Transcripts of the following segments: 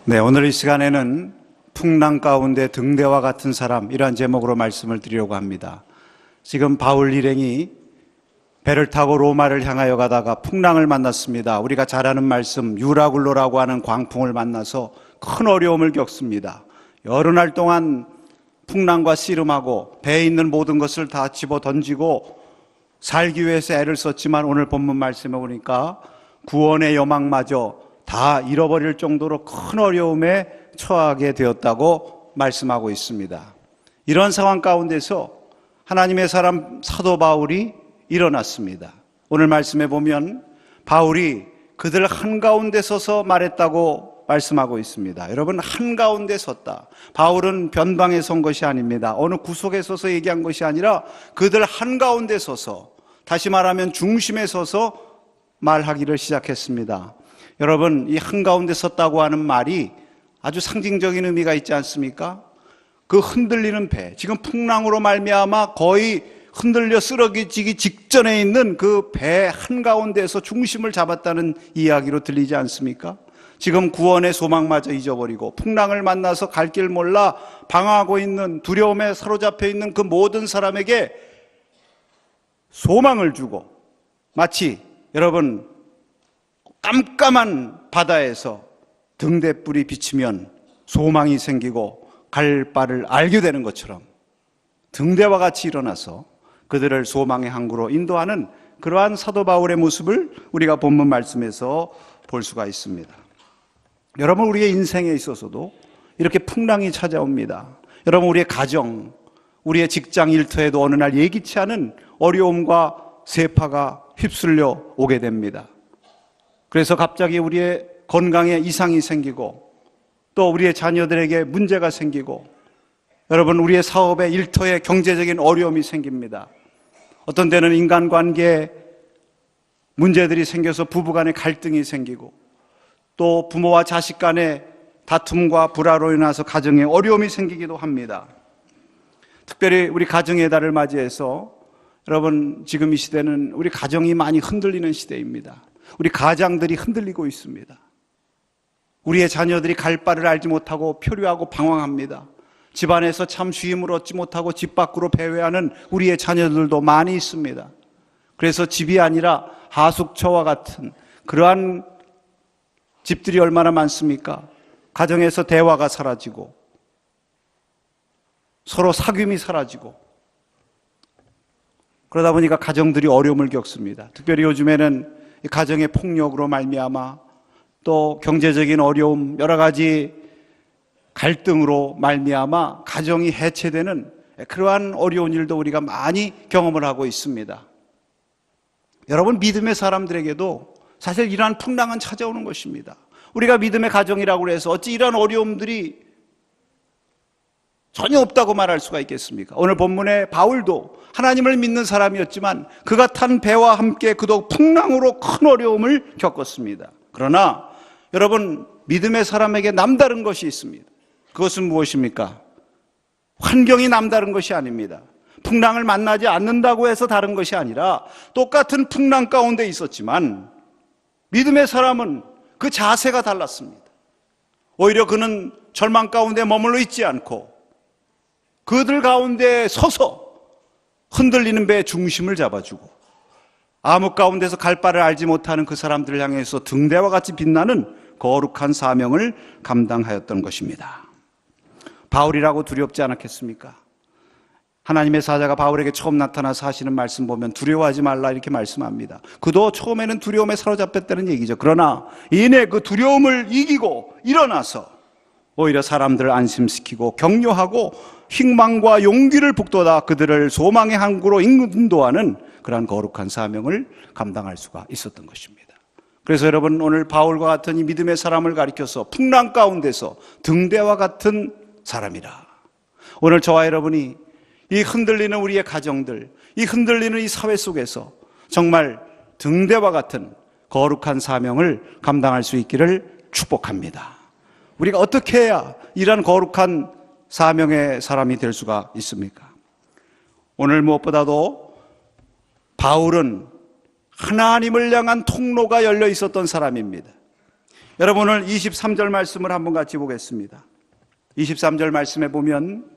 네, 오늘 이 시간에는 풍랑 가운데 등대와 같은 사람, 이러한 제목으로 말씀을 드리려고 합니다. 지금 바울 일행이 배를 타고 로마를 향하여 가다가 풍랑을 만났습니다. 우리가 잘 아는 말씀, 유라굴로라고 하는 광풍을 만나서 큰 어려움을 겪습니다. 여러 날 동안 풍랑과 씨름하고 배에 있는 모든 것을 다 집어 던지고 살기 위해서 애를 썼지만 오늘 본문 말씀에 보니까 구원의 여망마저 다 잃어버릴 정도로 큰 어려움에 처하게 되었다고 말씀하고 있습니다. 이런 상황 가운데서 하나님의 사람 사도 바울이 일어났습니다. 오늘 말씀에 보면 바울이 그들 한가운데 서서 말했다고 말씀하고 있습니다. 여러분, 한가운데 섰다. 바울은 변방에 선 것이 아닙니다. 어느 구석에 서서 얘기한 것이 아니라 그들 한가운데 서서, 다시 말하면 중심에 서서 말하기를 시작했습니다. 여러분, 이 한가운데 섰다고 하는 말이 아주 상징적인 의미가 있지 않습니까? 그 흔들리는 배, 지금 풍랑으로 말미암아 거의 흔들려 쓰러지기 직전에 있는 그 배 한가운데에서 중심을 잡았다는 이야기로 들리지 않습니까? 지금 구원의 소망마저 잊어버리고 풍랑을 만나서 갈 길 몰라 방황하고 있는, 두려움에 사로잡혀 있는 그 모든 사람에게 소망을 주고, 마치 여러분 깜깜한 바다에서 등대불이 비치면 소망이 생기고 갈 바를 알게 되는 것처럼 등대와 같이 일어나서 그들을 소망의 항구로 인도하는 그러한 사도 바울의 모습을 우리가 본문 말씀에서 볼 수가 있습니다. 여러분, 우리의 인생에 있어서도 이렇게 풍랑이 찾아옵니다. 여러분, 우리의 가정, 우리의 직장 일터에도 어느 날 예기치 않은 어려움과 세파가 휩쓸려 오게 됩니다. 그래서 갑자기 우리의 건강에 이상이 생기고, 또 우리의 자녀들에게 문제가 생기고, 여러분, 우리의 사업에, 일터에 경제적인 어려움이 생깁니다. 어떤 때는 인간관계에 문제들이 생겨서 부부간에 갈등이 생기고, 또 부모와 자식 간의 다툼과 불화로 인해서 가정에 어려움이 생기기도 합니다. 특별히 우리 가정의 달을 맞이해서 여러분, 지금 이 시대는 우리 가정이 많이 흔들리는 시대입니다. 우리 가장들이 흔들리고 있습니다. 우리의 자녀들이 갈 바를 알지 못하고 표류하고 방황합니다. 집안에서 참 쉼을 얻지 못하고 집 밖으로 배회하는 우리의 자녀들도 많이 있습니다. 그래서 집이 아니라 하숙처와 같은 그러한 집들이 얼마나 많습니까? 가정에서 대화가 사라지고 서로 사귐이 사라지고, 그러다 보니까 가정들이 어려움을 겪습니다. 특별히 요즘에는 가정의 폭력으로 말미암아, 또 경제적인 어려움, 여러 가지 갈등으로 말미암아 가정이 해체되는 그러한 어려운 일도 우리가 많이 경험을 하고 있습니다. 여러분, 믿음의 사람들에게도 사실 이러한 풍랑은 찾아오는 것입니다. 우리가 믿음의 가정이라고 해서 어찌 이러한 어려움들이 전혀 없다고 말할 수가 있겠습니까? 오늘 본문에 바울도 하나님을 믿는 사람이었지만 그가 탄 배와 함께 그도 풍랑으로 큰 어려움을 겪었습니다. 그러나 여러분, 믿음의 사람에게 남다른 것이 있습니다. 그것은 무엇입니까? 환경이 남다른 것이 아닙니다. 풍랑을 만나지 않는다고 해서 다른 것이 아니라 똑같은 풍랑 가운데 있었지만 믿음의 사람은 그 자세가 달랐습니다. 오히려 그는 절망 가운데 머물러 있지 않고 그들 가운데 서서 흔들리는 배의 중심을 잡아주고 암흑 가운데서 갈 바를 알지 못하는 그 사람들을 향해서 등대와 같이 빛나는 거룩한 사명을 감당하였던 것입니다. 바울이라고 두렵지 않았겠습니까? 하나님의 사자가 바울에게 처음 나타나서 하시는 말씀 보면 두려워하지 말라 이렇게 말씀합니다. 그도 처음에는 두려움에 사로잡혔다는 얘기죠. 그러나 이내 그 두려움을 이기고 일어나서 오히려 사람들을 안심시키고 격려하고 희망과 용기를 북돋아 그들을 소망의 항구로 인도하는 그러한 거룩한 사명을 감당할 수가 있었던 것입니다. 그래서 여러분, 오늘 바울과 같은 이 믿음의 사람을 가리켜서 풍랑 가운데서 등대와 같은 사람이라. 오늘 저와 여러분이 이 흔들리는 우리의 가정들, 이 흔들리는 이 사회 속에서 정말 등대와 같은 거룩한 사명을 감당할 수 있기를 축복합니다. 우리가 어떻게 해야 이런 거룩한 사명의 사람이 될 수가 있습니까? 오늘 무엇보다도 바울은 하나님을 향한 통로가 열려 있었던 사람입니다. 여러분, 오늘 23절 말씀을 한번 같이 보겠습니다. 23절 말씀에 보면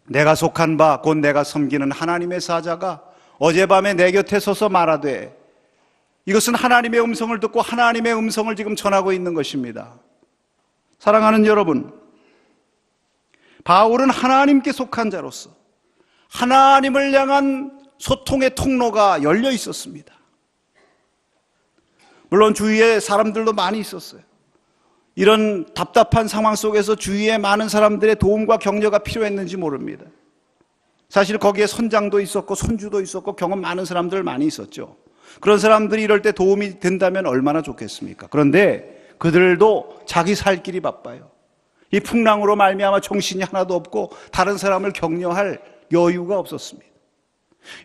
내가 속한 바 곧 내가 섬기는 하나님의 사자가 어젯밤에 내 곁에 서서 말하되, 이것은 하나님의 음성을 듣고 하나님의 음성을 지금 전하고 있는 것입니다. 사랑하는 여러분, 바울은 하나님께 속한 자로서 하나님을 향한 소통의 통로가 열려 있었습니다. 물론 주위에 사람들도 많이 있었어요. 이런 답답한 상황 속에서 주위에 많은 사람들의 도움과 격려가 필요했는지 모릅니다. 사실 거기에 선장도 있었고 손주도 있었고 경험 많은 사람들 많이 있었죠. 그런 사람들이 이럴 때 도움이 된다면 얼마나 좋겠습니까? 그런데 그들도 자기 살 길이 바빠요. 이 풍랑으로 말미암아 정신이 하나도 없고 다른 사람을 격려할 여유가 없었습니다.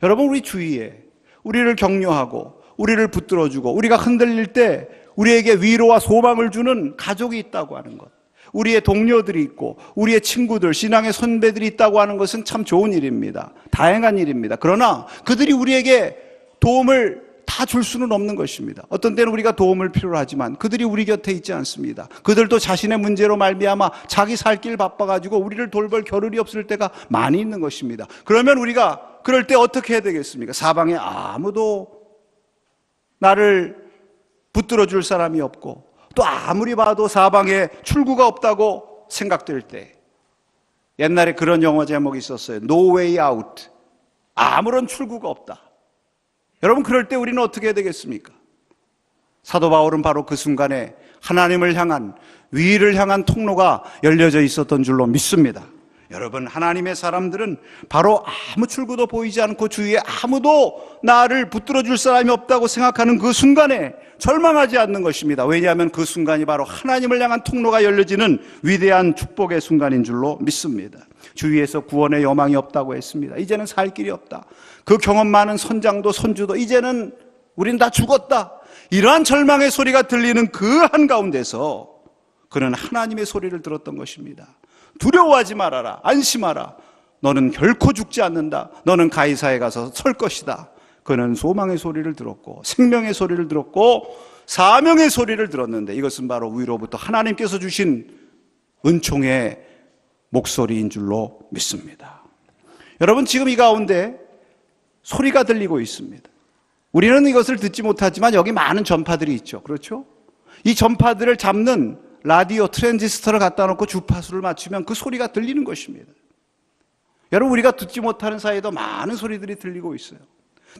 여러분, 우리 주위에 우리를 격려하고 우리를 붙들어주고 우리가 흔들릴 때 우리에게 위로와 소망을 주는 가족이 있다고 하는 것, 우리의 동료들이 있고 우리의 친구들, 신앙의 선배들이 있다고 하는 것은 참 좋은 일입니다. 다행한 일입니다. 그러나 그들이 우리에게 도움을 다 줄 수는 없는 것입니다. 어떤 때는 우리가 도움을 필요로 하지만 그들이 우리 곁에 있지 않습니다. 그들도 자신의 문제로 말미암아 자기 살 길 바빠가지고 우리를 돌볼 겨를이 없을 때가 많이 있는 것입니다. 그러면 우리가 그럴 때 어떻게 해야 되겠습니까? 사방에 아무도 나를 붙들어 줄 사람이 없고 또 아무리 봐도 사방에 출구가 없다고 생각될 때, 옛날에 그런 영화 제목이 있었어요. No way out. 아무런 출구가 없다. 여러분, 그럴 때 우리는 어떻게 해야 되겠습니까? 사도 바울은 바로 그 순간에 하나님을 향한, 위를 향한 통로가 열려져 있었던 줄로 믿습니다. 여러분, 하나님의 사람들은 바로 아무 출구도 보이지 않고 주위에 아무도 나를 붙들어 줄 사람이 없다고 생각하는 그 순간에 절망하지 않는 것입니다. 왜냐하면 그 순간이 바로 하나님을 향한 통로가 열려지는 위대한 축복의 순간인 줄로 믿습니다. 주위에서 구원의 여망이 없다고 했습니다. 이제는 살 길이 없다. 그 경험 많은 선장도 손주도 이제는 우린 다 죽었다. 이러한 절망의 소리가 들리는 그 한가운데서 그는 하나님의 소리를 들었던 것입니다. 두려워하지 말아라. 안심하라. 너는 결코 죽지 않는다. 너는 가이사에 가서 설 것이다. 그는 소망의 소리를 들었고 생명의 소리를 들었고 사명의 소리를 들었는데, 이것은 바로 위로부터 하나님께서 주신 은총의 목소리인 줄로 믿습니다. 여러분, 지금 이 가운데 소리가 들리고 있습니다. 우리는 이것을 듣지 못하지만 여기 많은 전파들이 있죠. 그렇죠? 이 전파들을 잡는 라디오 트랜지스터를 갖다 놓고 주파수를 맞추면 그 소리가 들리는 것입니다. 여러분, 우리가 듣지 못하는 사이에도 많은 소리들이 들리고 있어요.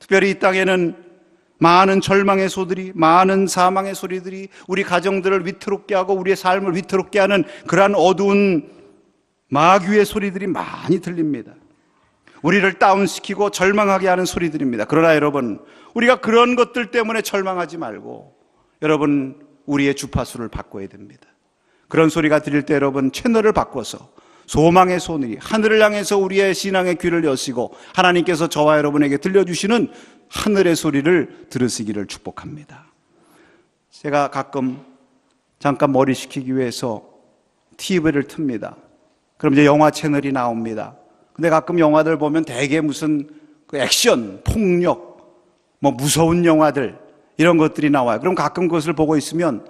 특별히 이 땅에는 많은 절망의 소들이, 많은 사망의 소리들이 우리 가정들을 위태롭게 하고 우리의 삶을 위태롭게 하는 그러한 어두운 마귀의 소리들이 많이 들립니다. 우리를 다운시키고 절망하게 하는 소리들입니다. 그러나 여러분, 우리가 그런 것들 때문에 절망하지 말고 여러분, 우리의 주파수를 바꿔야 됩니다. 그런 소리가 들릴 때 여러분, 채널을 바꿔서 소망의 소리, 하늘을 향해서 우리의 신앙의 귀를 여시고 하나님께서 저와 여러분에게 들려주시는 하늘의 소리를 들으시기를 축복합니다. 제가 가끔 잠깐 머리 식히기 위해서 TV를 틉니다. 그럼 이제 영화 채널이 나옵니다. 근데 가끔 영화들 보면 대개 무슨 그 액션, 폭력, 뭐 무서운 영화들 이런 것들이 나와요. 그럼 가끔 그것을 보고 있으면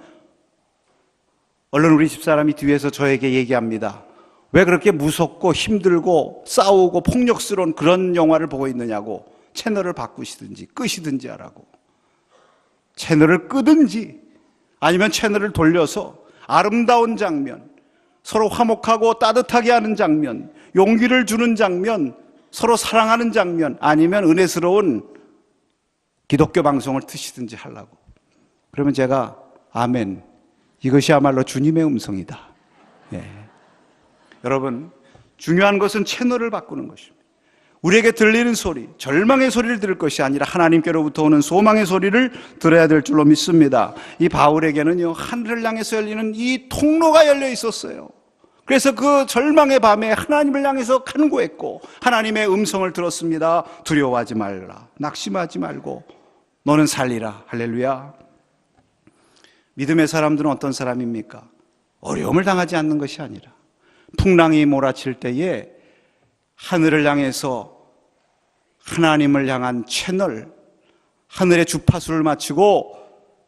얼른 우리 집사람이 뒤에서 저에게 얘기합니다. 왜 그렇게 무섭고 힘들고 싸우고 폭력스러운 그런 영화를 보고 있느냐고. 채널을 바꾸시든지 끄시든지 하라고. 채널을 끄든지 아니면 채널을 돌려서 아름다운 장면, 서로 화목하고 따뜻하게 하는 장면, 용기를 주는 장면, 서로 사랑하는 장면, 아니면 은혜스러운 기독교 방송을 트시든지 하려고. 그러면 제가 아멘, 이것이야말로 주님의 음성이다. 예. 여러분, 중요한 것은 채널을 바꾸는 것입니다. 우리에게 들리는 소리, 절망의 소리를 들을 것이 아니라 하나님께로부터 오는 소망의 소리를 들어야 될 줄로 믿습니다. 이 바울에게는요, 하늘을 향해서 열리는 이 통로가 열려 있었어요. 그래서 그 절망의 밤에 하나님을 향해서 간구했고 하나님의 음성을 들었습니다. 두려워하지 말라. 낙심하지 말고 너는 살리라. 할렐루야. 믿음의 사람들은 어떤 사람입니까? 어려움을 당하지 않는 것이 아니라 풍랑이 몰아칠 때에 하늘을 향해서 하나님을 향한 채널, 하늘의 주파수를 맞추고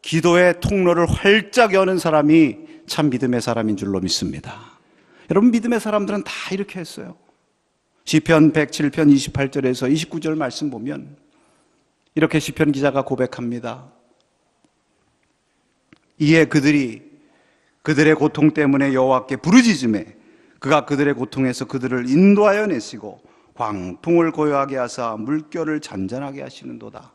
기도의 통로를 활짝 여는 사람이 참 믿음의 사람인 줄로 믿습니다. 여러분, 믿음의 사람들은 다 이렇게 했어요. 시편 107편 28절에서 29절 말씀 보면 이렇게 시편 기자가 고백합니다. 이에 그들이 그들의 고통 때문에 여호와께 부르짖음에 그가 그들의 고통에서 그들을 인도하여 내시고 광풍을 고요하게 하사 물결을 잔잔하게 하시는도다.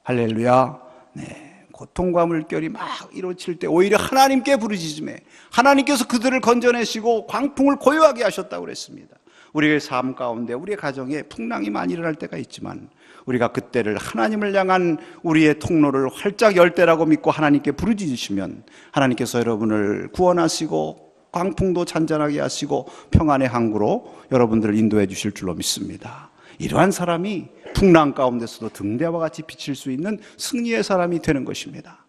할렐루야. 네, 고통과 물결이 막 이루어질 때 오히려 하나님께 부르짖음에 하나님께서 그들을 건져내시고 광풍을 고요하게 하셨다고 그랬습니다. 우리의 삶 가운데 우리의 가정에 풍랑이 많이 일어날 때가 있지만 우리가 그때를 하나님을 향한 우리의 통로를 활짝 열 때라고 믿고 하나님께 부르짖으시면 하나님께서 여러분을 구원하시고 광풍도 잔잔하게 하시고 평안의 항구로 여러분들을 인도해 주실 줄로 믿습니다. 이러한 사람이 풍랑 가운데서도 등대와 같이 비칠 수 있는 승리의 사람이 되는 것입니다.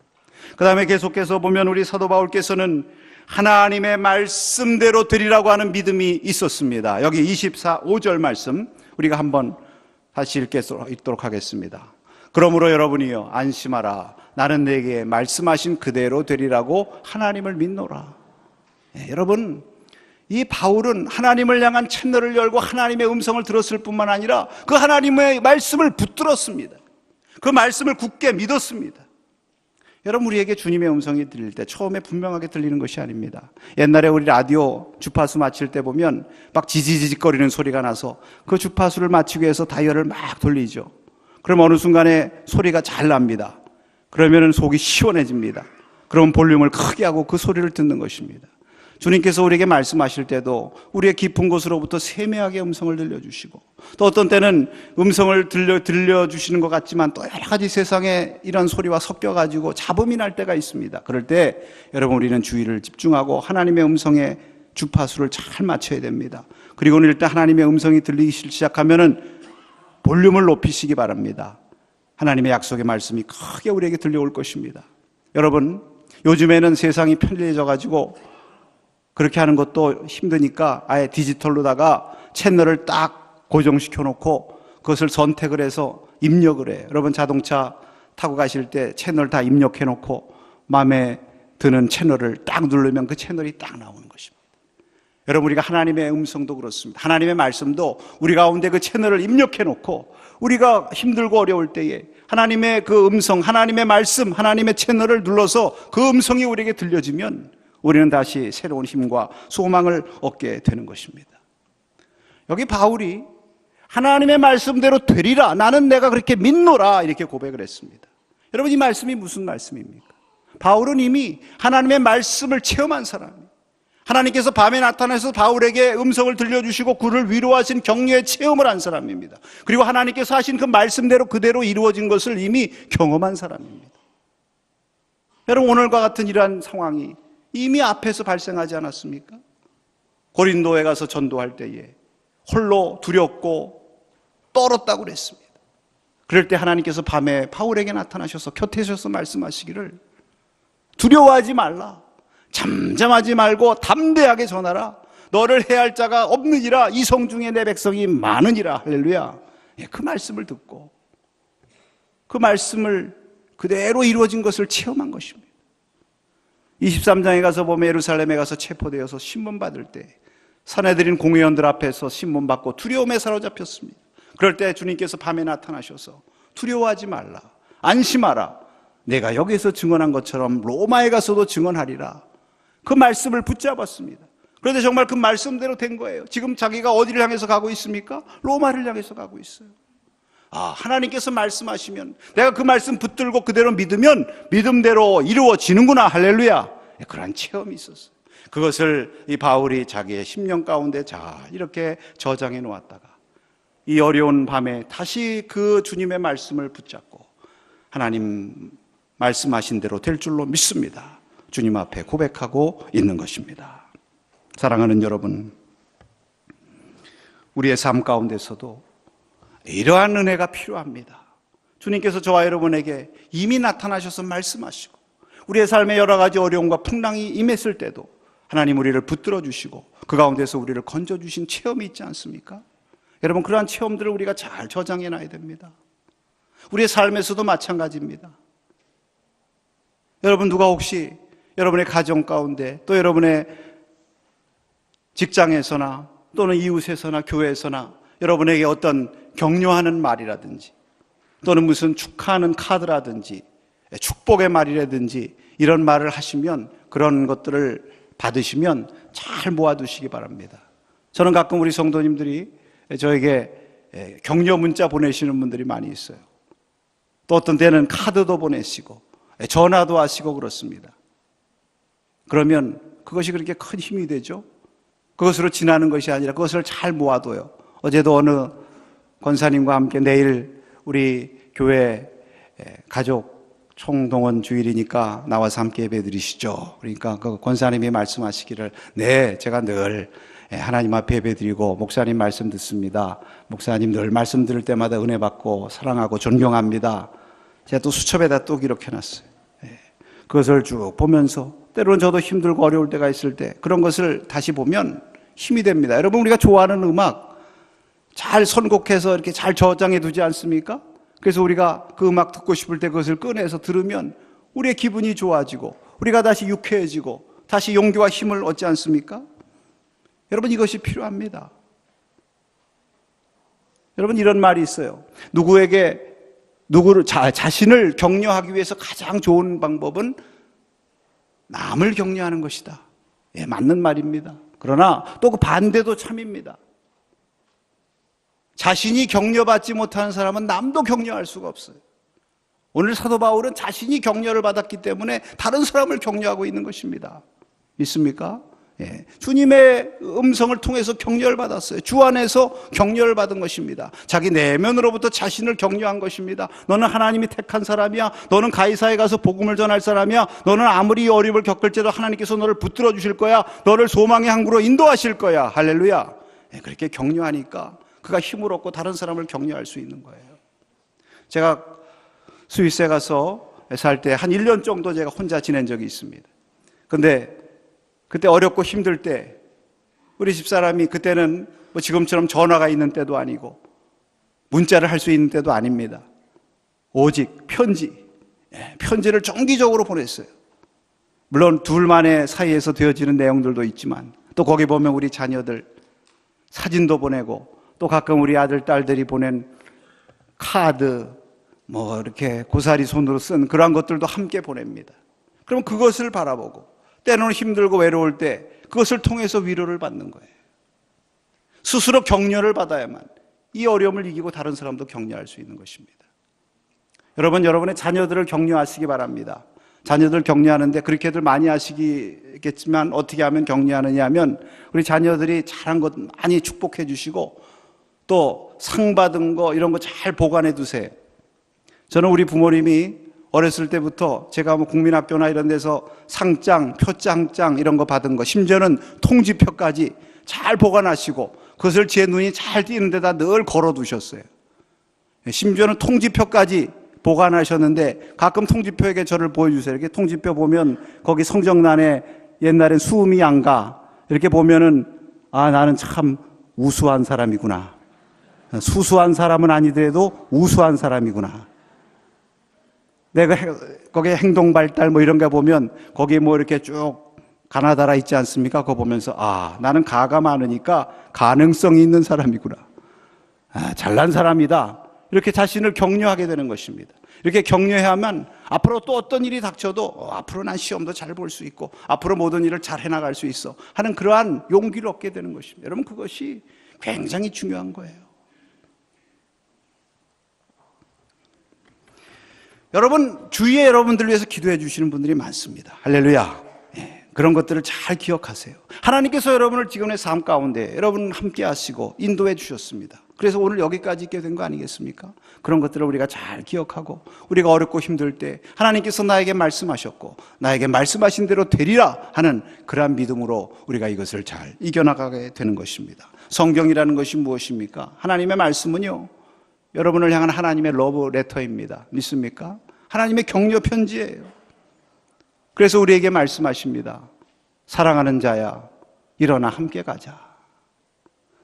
그 다음에 계속해서 보면 우리 사도 바울께서는 하나님의 말씀대로 되리라고 하는 믿음이 있었습니다. 여기 5절 말씀 우리가 한번 다시 읽도록 하겠습니다. 그러므로 여러분이여 안심하라. 나는 내게 말씀하신 그대로 되리라고 하나님을 믿노라. 네, 여러분, 이 바울은 하나님을 향한 채널을 열고 하나님의 음성을 들었을 뿐만 아니라 그 하나님의 말씀을 붙들었습니다. 그 말씀을 굳게 믿었습니다. 여러분, 우리에게 주님의 음성이 들릴 때 처음에 분명하게 들리는 것이 아닙니다. 옛날에 우리 라디오 주파수 맞출 때 보면 막 지지직거리는 소리가 나서 그 주파수를 맞추기 위해서 다이얼을 막 돌리죠. 그럼 어느 순간에 소리가 잘 납니다. 그러면 속이 시원해집니다. 그럼 볼륨을 크게 하고 그 소리를 듣는 것입니다. 주님께서 우리에게 말씀하실 때도 우리의 깊은 곳으로부터 세미하게 음성을 들려주시고 또 어떤 때는 음성을 들려주시는 것 같지만 또 여러 가지 세상에 이런 소리와 섞여가지고 잡음이 날 때가 있습니다. 그럴 때 여러분 우리는 주의를 집중하고 하나님의 음성에 주파수를 잘 맞춰야 됩니다. 그리고는 일단 하나님의 음성이 들리기 시작하면은 볼륨을 높이시기 바랍니다. 하나님의 약속의 말씀이 크게 우리에게 들려올 것입니다. 여러분, 요즘에는 세상이 편리해져가지고 그렇게 하는 것도 힘드니까 아예 디지털로다가 채널을 딱 고정시켜 놓고 그것을 선택을 해서 입력을 해요. 여러분, 자동차 타고 가실 때 채널 다 입력해 놓고 마음에 드는 채널을 딱 누르면 그 채널이 딱 나오는 것입니다. 여러분, 우리가 하나님의 음성도 그렇습니다. 하나님의 말씀도 우리 가운데 그 채널을 입력해 놓고 우리가 힘들고 어려울 때에 하나님의 그 음성, 하나님의 말씀, 하나님의 채널을 눌러서 그 음성이 우리에게 들려지면 우리는 다시 새로운 힘과 소망을 얻게 되는 것입니다. 여기 바울이 하나님의 말씀대로 되리라, 나는 내가 그렇게 믿노라, 이렇게 고백을 했습니다. 여러분, 이 말씀이 무슨 말씀입니까? 바울은 이미 하나님의 말씀을 체험한 사람이에요. 하나님께서 밤에 나타나서 바울에게 음성을 들려주시고 그를 위로하신 격려의 체험을 한 사람입니다. 그리고 하나님께서 하신 그 말씀대로 그대로 이루어진 것을 이미 경험한 사람입니다. 여러분, 오늘과 같은 이러한 상황이 이미 앞에서 발생하지 않았습니까? 고린도에 가서 전도할 때에 홀로 두렵고 떨었다고 그랬습니다. 그럴 때 하나님께서 밤에 바울에게 나타나셔서 곁에 서서 말씀하시기를 두려워하지 말라, 잠잠하지 말고 담대하게 전하라. 너를 해할 자가 없느니라. 이성 중에 내 백성이 많으니라. 할렐루야. 그 말씀을 듣고 그 말씀을 그대로 이루어진 것을 체험한 것입니다. 23장에 가서 보면 예루살렘에 가서 체포되어서 신문받을 때 사내들인 공회원들 앞에서 신문받고 두려움에 사로잡혔습니다. 그럴 때 주님께서 밤에 나타나셔서 두려워하지 말라, 안심하라, 내가 여기서 증언한 것처럼 로마에 가서도 증언하리라. 그 말씀을 붙잡았습니다. 그런데 정말 그 말씀대로 된 거예요. 지금 자기가 어디를 향해서 가고 있습니까? 로마를 향해서 가고 있어요. 하나님께서 말씀하시면 내가 그 말씀 붙들고 그대로 믿으면 믿음대로 이루어지는구나. 할렐루야. 그런 체험이 있었어요. 그것을 이 바울이 자기의 심령 가운데 잘 이렇게 저장해 놓았다가 이 어려운 밤에 다시 그 주님의 말씀을 붙잡고 하나님 말씀하신 대로 될 줄로 믿습니다. 주님 앞에 고백하고 있는 것입니다. 사랑하는 여러분, 우리의 삶 가운데서도 이러한 은혜가 필요합니다. 주님께서 저와 여러분에게 이미 나타나셔서 말씀하시고 우리의 삶에 여러 가지 어려움과 풍랑이 임했을 때도 하나님 우리를 붙들어 주시고 그 가운데서 우리를 건져 주신 체험이 있지 않습니까? 여러분, 그러한 체험들을 우리가 잘 저장해 놔야 됩니다. 우리의 삶에서도 마찬가지입니다. 여러분 누가 혹시 여러분의 가정 가운데 또 여러분의 직장에서나 또는 이웃에서나 교회에서나 여러분에게 어떤 격려하는 말이라든지 또는 무슨 축하하는 카드라든지 축복의 말이라든지 이런 말을 하시면 그런 것들을 받으시면 잘 모아두시기 바랍니다. 저는 가끔 우리 성도님들이 저에게 격려 문자 보내시는 분들이 많이 있어요. 또 어떤 때는 카드도 보내시고 전화도 하시고 그렇습니다. 그러면 그것이 그렇게 큰 힘이 되죠. 그것으로 지나는 것이 아니라 그것을 잘 모아둬요. 어제도 어느 권사님과 함께 내일 우리 교회 가족 총동원 주일이니까 나와서 함께 예배 드리시죠. 그러니까 그 권사님이 말씀하시기를 네, 제가 늘 하나님 앞에 예배 드리고 목사님 말씀 듣습니다. 목사님 늘 말씀 들을 때마다 은혜 받고 사랑하고 존경합니다. 제가 또 수첩에다 또 기록해놨어요. 그것을 쭉 보면서 때로는 저도 힘들고 어려울 때가 있을 때 그런 것을 다시 보면 힘이 됩니다. 여러분 우리가 좋아하는 음악 잘 선곡해서 이렇게 잘 저장해 두지 않습니까? 그래서 우리가 그 음악 듣고 싶을 때 그것을 꺼내서 들으면 우리의 기분이 좋아지고 우리가 다시 유쾌해지고 다시 용기와 힘을 얻지 않습니까? 여러분 이것이 필요합니다. 여러분 이런 말이 있어요. 자신을 격려하기 위해서 가장 좋은 방법은 남을 격려하는 것이다. 예, 맞는 말입니다. 그러나 또 그 반대도 참입니다. 자신이 격려받지 못하는 사람은 남도 격려할 수가 없어요. 오늘 사도 바울은 자신이 격려를 받았기 때문에 다른 사람을 격려하고 있는 것입니다. 믿습니까? 예, 주님의 음성을 통해서 격려를 받았어요. 주 안에서 격려를 받은 것입니다. 자기 내면으로부터 자신을 격려한 것입니다. 너는 하나님이 택한 사람이야. 너는 가이사에 가서 복음을 전할 사람이야. 너는 아무리 어려움을 겪을지라도 하나님께서 너를 붙들어 주실 거야. 너를 소망의 항구로 인도하실 거야. 할렐루야. 예, 그렇게 격려하니까 그가 힘을 얻고 다른 사람을 격려할 수 있는 거예요. 제가 스위스에 가서 살 때 한 1년 정도 제가 혼자 지낸 적이 있습니다. 근데 그때 어렵고 힘들 때 우리 집사람이 그때는 뭐 지금처럼 전화가 있는 때도 아니고 문자를 할 수 있는 때도 아닙니다. 오직 편지를 정기적으로 보냈어요. 물론 둘만의 사이에서 되어지는 내용들도 있지만 또 거기 보면 우리 자녀들 사진도 보내고 또 가끔 우리 아들, 딸들이 보낸 카드, 뭐 이렇게 고사리 손으로 쓴 그런 것들도 함께 보냅니다. 그럼 그것을 바라보고 때로는 힘들고 외로울 때 그것을 통해서 위로를 받는 거예요. 스스로 격려를 받아야만 이 어려움을 이기고 다른 사람도 격려할 수 있는 것입니다. 여러분, 여러분의 자녀들을 격려하시기 바랍니다. 자녀들 격려하는데 그렇게들 많이 하시겠지만 어떻게 하면 격려하느냐 하면 우리 자녀들이 잘한 것 많이 축복해 주시고 또 상 받은 거 이런 거 잘 보관해 두세요. 저는 우리 부모님이 어렸을 때부터 제가 뭐 국민학교나 이런 데서 상장, 표장장 이런 거 받은 거 심지어는 통지표까지 잘 보관하시고 그것을 제 눈이 잘 띄는 데다 늘 걸어 두셨어요. 심지어는 통지표까지 보관하셨는데 가끔 통지표에게 저를 보여주세요. 이렇게 통지표 보면 거기 성적란에 옛날엔 수음이 안 가. 이렇게 보면은 아, 나는 참 우수한 사람이구나. 수수한 사람은 아니더라도 우수한 사람이구나. 내가 거기에 행동 발달 뭐 이런 거 보면 거기 뭐 이렇게 쭉 가나다라 있지 않습니까? 그거 보면서 아, 나는 가가 많으니까 가능성이 있는 사람이구나. 아, 잘난 사람이다. 이렇게 자신을 격려하게 되는 것입니다. 이렇게 격려해야만 앞으로 또 어떤 일이 닥쳐도 앞으로 난 시험도 잘 볼 수 있고 앞으로 모든 일을 잘 해나갈 수 있어 하는 그러한 용기를 얻게 되는 것입니다. 여러분 그것이 굉장히 중요한 거예요. 여러분 주위에 여러분들 위해서 기도해 주시는 분들이 많습니다. 할렐루야. 예, 그런 것들을 잘 기억하세요. 하나님께서 여러분을 지금의 삶 가운데 여러분 함께 하시고 인도해 주셨습니다. 그래서 오늘 여기까지 있게 된 거 아니겠습니까? 그런 것들을 우리가 잘 기억하고 우리가 어렵고 힘들 때 하나님께서 나에게 말씀하셨고 나에게 말씀하신 대로 되리라 하는 그러한 믿음으로 우리가 이것을 잘 이겨나가게 되는 것입니다. 성경이라는 것이 무엇입니까? 하나님의 말씀은요, 여러분을 향한 하나님의 러브 레터입니다. 믿습니까? 하나님의 격려 편지예요. 그래서 우리에게 말씀하십니다. 사랑하는 자야, 일어나 함께 가자.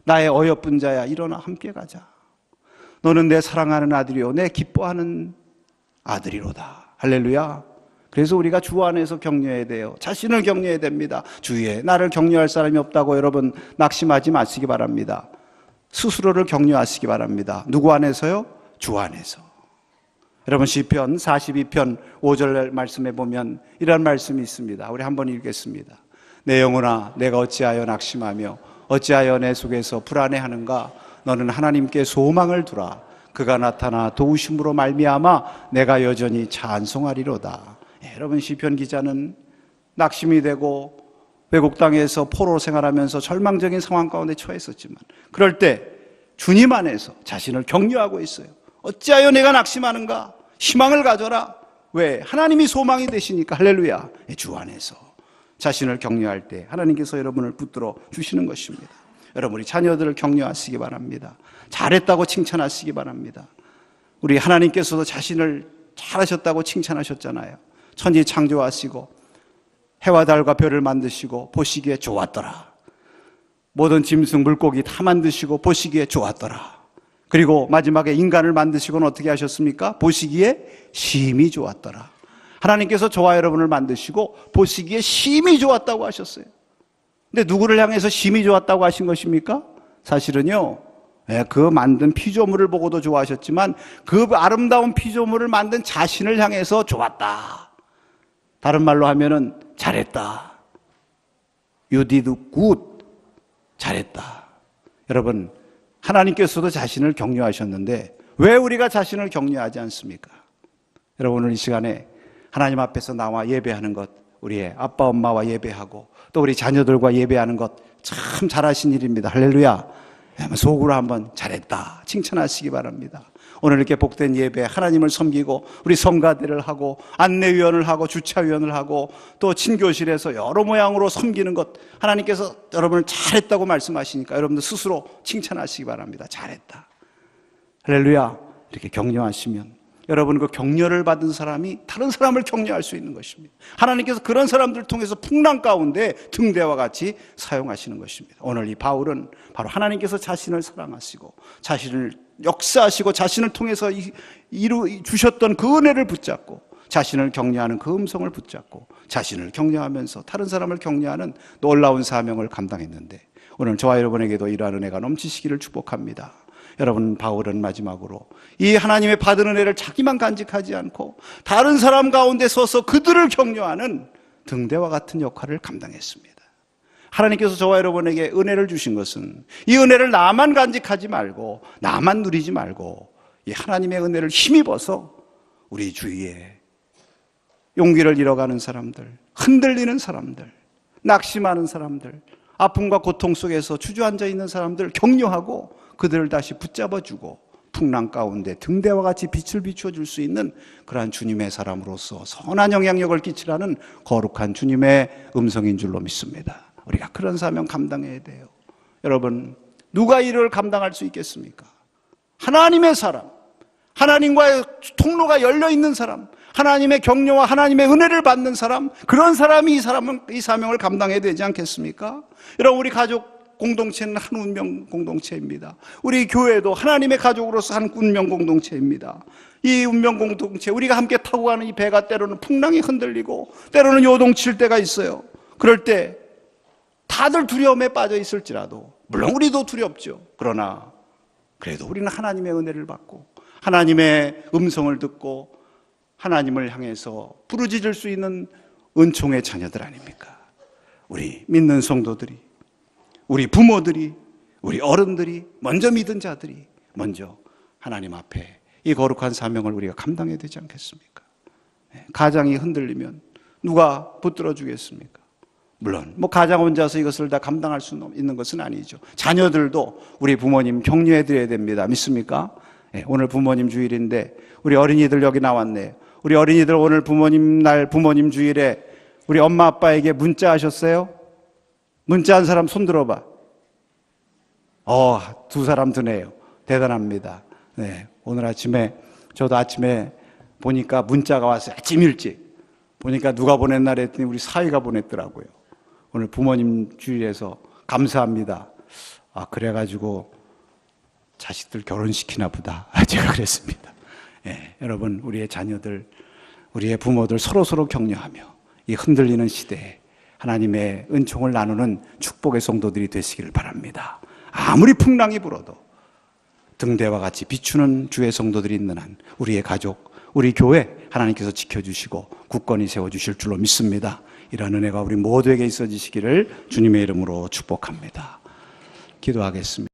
나의 어여쁜 자야, 일어나 함께 가자. 너는 내 사랑하는 아들이요 내 기뻐하는 아들이로다. 할렐루야. 그래서 우리가 주 안에서 격려해야 돼요. 자신을 격려해야 됩니다. 주위에 나를 격려할 사람이 없다고 여러분 낙심하지 마시기 바랍니다. 스스로를 격려하시기 바랍니다. 누구 안에서요? 주 안에서. 여러분 시편 42편 5절 말씀에 보면 이런 말씀이 있습니다. 우리 한번 읽겠습니다. 내 영혼아 내가 어찌하여 낙심하며 어찌하여 내 속에서 불안해하는가. 너는 하나님께 소망을 두라. 그가 나타나 도우심으로 말미암아 내가 여전히 찬송하리로다. 여러분 시편 기자는 낙심이 되고 외국 땅에서 포로 생활하면서 절망적인 상황 가운데 처했었지만 그럴 때 주님 안에서 자신을 격려하고 있어요. 어찌하여 내가 낙심하는가? 희망을 가져라. 왜? 하나님이 소망이 되시니까. 할렐루야. 주 안에서 자신을 격려할 때 하나님께서 여러분을 붙들어 주시는 것입니다. 여러분 우리 자녀들을 격려하시기 바랍니다. 잘했다고 칭찬하시기 바랍니다. 우리 하나님께서도 자신을 잘하셨다고 칭찬하셨잖아요. 천지 창조하시고 해와 달과 별을 만드시고 보시기에 좋았더라. 모든 짐승 물고기 다 만드시고 보시기에 좋았더라. 그리고 마지막에 인간을 만드시고는 어떻게 하셨습니까? 보시기에 심히 좋았더라. 하나님께서 저와 여러분을 만드시고 보시기에 심히 좋았다고 하셨어요. 근데 누구를 향해서 심히 좋았다고 하신 것입니까? 사실은요, 그 만든 피조물을 보고도 좋아하셨지만 그 아름다운 피조물을 만든 자신을 향해서 좋았다. 다른 말로 하면은 잘했다. You did good. 잘했다. 여러분, 하나님께서도 자신을 격려하셨는데 왜 우리가 자신을 격려하지 않습니까? 여러분 오늘 이 시간에 하나님 앞에서 나와 예배하는 것, 우리의 아빠 엄마와 예배하고 또 우리 자녀들과 예배하는 것 참 잘하신 일입니다. 할렐루야. 속으로 한번 잘했다 칭찬하시기 바랍니다. 오늘 이렇게 복된 예배 하나님을 섬기고 우리 성가대를 하고 안내위원을 하고 주차위원을 하고 또 친교실에서 여러 모양으로 섬기는 것 하나님께서 여러분을 잘했다고 말씀하시니까 여러분들 스스로 칭찬하시기 바랍니다. 잘했다. 할렐루야. 이렇게 격려하시면 여러분 그 격려를 받은 사람이 다른 사람을 격려할 수 있는 것입니다. 하나님께서 그런 사람들을 통해서 풍랑 가운데 등대와 같이 사용하시는 것입니다. 오늘 이 바울은 바로 하나님께서 자신을 사랑하시고 자신을 역사하시고 자신을 통해서 주셨던 그 은혜를 붙잡고 자신을 격려하는 그 음성을 붙잡고 자신을 격려하면서 다른 사람을 격려하는 놀라운 사명을 감당했는데 오늘 저와 여러분에게도 이러한 은혜가 넘치시기를 축복합니다. 여러분 바울은 마지막으로 이 하나님의 받은 은혜를 자기만 간직하지 않고 다른 사람 가운데 서서 그들을 격려하는 등대와 같은 역할을 감당했습니다. 하나님께서 저와 여러분에게 은혜를 주신 것은 이 은혜를 나만 간직하지 말고 나만 누리지 말고 이 하나님의 은혜를 힘입어서 우리 주위에 용기를 잃어가는 사람들, 흔들리는 사람들, 낙심하는 사람들, 아픔과 고통 속에서 주저앉아 있는 사람들을 격려하고 그들을 다시 붙잡아주고 풍랑 가운데 등대와 같이 빛을 비춰줄 수 있는 그러한 주님의 사람으로서 선한 영향력을 끼치라는 거룩한 주님의 음성인 줄로 믿습니다. 우리가 그런 사명 감당해야 돼요. 여러분 누가 이를 감당할 수 있겠습니까? 하나님의 사람, 하나님과의 통로가 열려있는 사람, 하나님의 격려와 하나님의 은혜를 받는 사람, 그런 사람이 이 사명을 감당해야 되지 않겠습니까? 여러분 우리 가족 공동체는 한 운명 공동체입니다. 우리 교회도 하나님의 가족으로서 한 운명 공동체입니다. 이 운명 공동체 우리가 함께 타고 가는 이 배가 때로는 풍랑이 흔들리고 때로는 요동칠 때가 있어요. 그럴 때 다들 두려움에 빠져 있을지라도 물론 우리도 두렵죠. 그러나 그래도 우리는 하나님의 은혜를 받고 하나님의 음성을 듣고 하나님을 향해서 부르짖을 수 있는 은총의 자녀들 아닙니까? 우리 믿는 성도들이, 우리 부모들이, 우리 어른들이, 먼저 믿은 자들이 먼저 하나님 앞에 이 거룩한 사명을 우리가 감당해야 되지 않겠습니까? 가장이 흔들리면 누가 붙들어 주겠습니까? 물론 가장 혼자서 이것을 다 감당할 수 있는 것은 아니죠. 자녀들도 우리 부모님 격려해 드려야 됩니다. 믿습니까? 오늘 부모님 주일인데 우리 어린이들 여기 나왔네요. 우리 어린이들 오늘 부모님 날 부모님 주일에 우리 엄마 아빠에게 문자 하셨어요? 문자한 사람 손 들어봐. 두 사람 드네요. 대단합니다. 네, 오늘 아침에 저도 아침에 보니까 문자가 왔어요. 아침 일찍 보니까 누가 보냈나 했더니 우리 사위가 보냈더라고요. 오늘 부모님 주일에서 감사합니다. 그래가지고 자식들 결혼시키나 보다. 제가 그랬습니다. 여러분 우리의 자녀들 우리의 부모들 서로서로 격려하며 이 흔들리는 시대에 하나님의 은총을 나누는 축복의 성도들이 되시기를 바랍니다. 아무리 풍랑이 불어도 등대와 같이 비추는 주의 성도들이 있는 한 우리의 가족, 우리 교회 하나님께서 지켜주시고 굳건히 세워주실 줄로 믿습니다. 이런 은혜가 우리 모두에게 있어지시기를 주님의 이름으로 축복합니다. 기도하겠습니다.